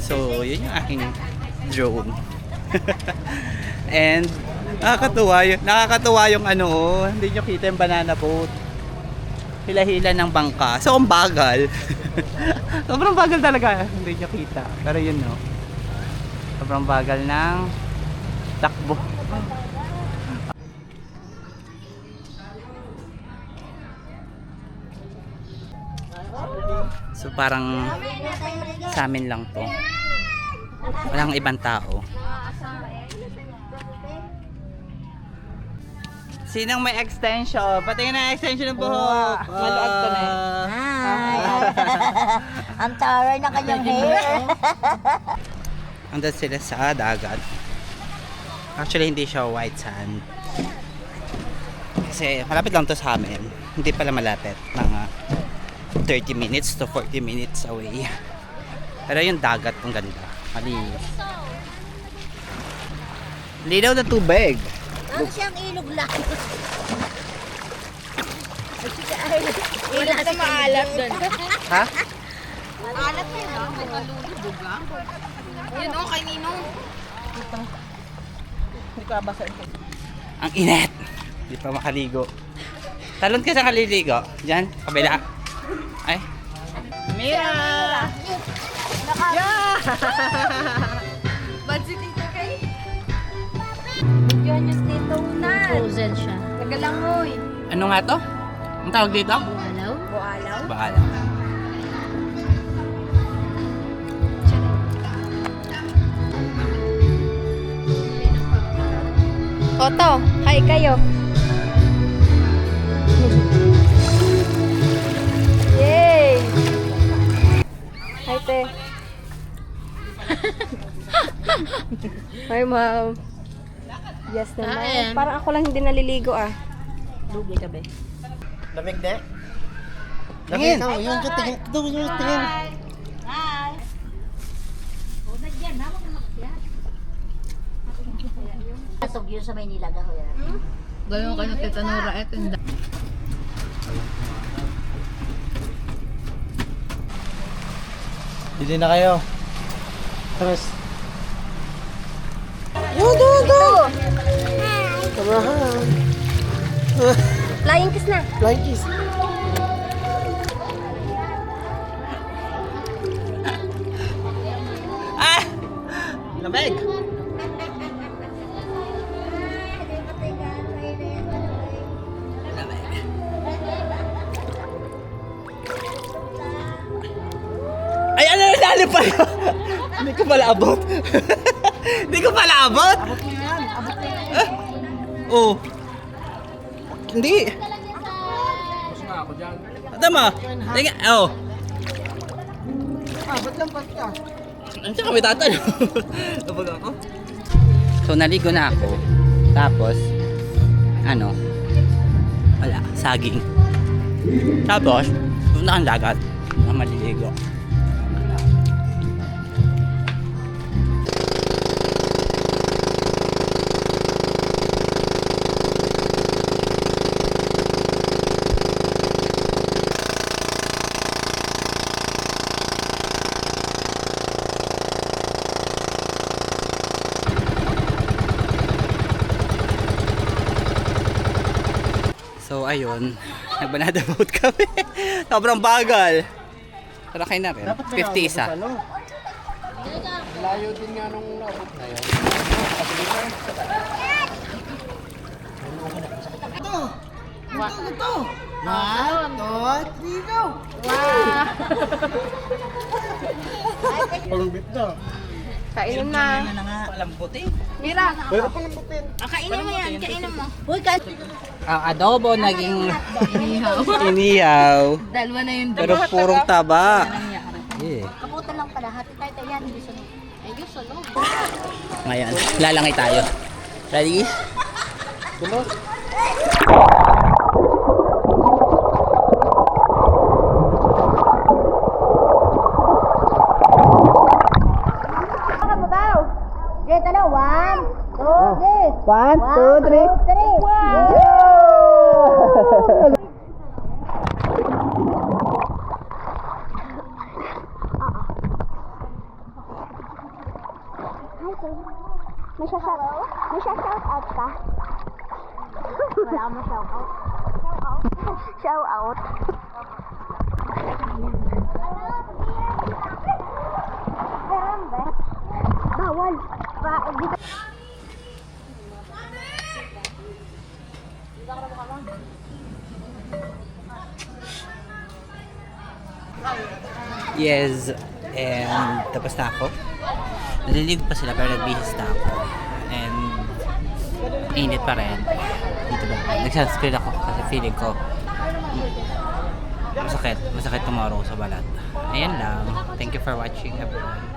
So, yun yung aking drone. And nakakatuwa yung ano, hindi nyo kita yung banana boat. Hila-hila ng bangka. So, ang bagal. Sobrang bagal talaga. Hindi nyo kita. Pero yun, no. Sobrang bagal ng takbo. So, parang sa amin lang to. Walang ibang tao. Sinong may extension? Patingin na extension ng buhok. Maluag ko na eh. Hi! Ang taray na kanyang hair. Andun sila sa dagat. Actually, hindi siya white sand. Kasi malapit lang to sa amin. Hindi pala malapit. Mga 30 minutes to 40 minutes away. Pero yung dagat, ang ganda. Malinis. Linaw na tubig. Ang siyang ilog lang. Wala na maalat doon. Ha? Maalat na yun. Nalulubog ah. Yun o, kay Ninong. Hindi ko abasa ito. Ang init. Hindi pa makaligo. Talon ka sa kaliligo. Diyan, kabila. Ay. Mira! Yeah! Ba't si Tito Kay? Yun yung Tito Unan. Frozen siya. Nagalangoy. Ano nga to? Ang tawag dito? Bualaw? Bualaw. Bahala. Oto, hi kayo. Yay! Hi, te. Hi, ma'am. Yes naman. Kain. Parang ako lang hindi naliligo ah. Lugi ka ba? Lamig na. Tingin! Lamig yung tingin. Doon yung tingin. Pasog yun sa Maynila ka ho yan. Gano'n ka na Tita Nora. Ito yung Bili na kayo. Terus. Samahan. Flying kiss na. Flying kiss. Ah! Lamig! Lamig. Ay, ano yung lalim pala? Hindi ko pala abot. Hindi ko pala abot. Abot mo yan. Abot mo yan. Ah? Oh. Hindi. Tama. Tingnan. Oh. Ba't lang basta? Andiyan kami tatanong. Kapag ako. So, naligo na ako. Tapos, ano? Wala. Saging. Tapos, doon na ang dagat. Na maliligo. So ayun, nagbanada boat kami. Sobrang bagal. Pero kayo na rin. 50 isa. Layo din nga nung naabot na yun. Ito! One, two, three, go! Palumbit na. Kainom na. Palambuti. Mira. Pero palambutin. kainin mo yan. Kainin mo. Uy, ka. Ang adobo naging Inihaw. inihaw. Dalawa na yung Pero purong taba. Yeah. Kaputan lang pala. Hati tayo tayo yan. Hindi sunod. Ay, Ayos, ano? Ngayon, lalangay tayo. Ready? Sunod. Dito na, 1, 2, 3. 1, 2, 3. May shout out ka? Wala akong shout out. Shout out? Bawal. Yes, and tapos na ako. Nalilig pa sila pero nagbihis na ako. And init pa rin. Dito ba? Nag-sunscreen ako kasi feeling ko masakit tomorrow sa balat. Ayan lang. Thank you for watching everyone.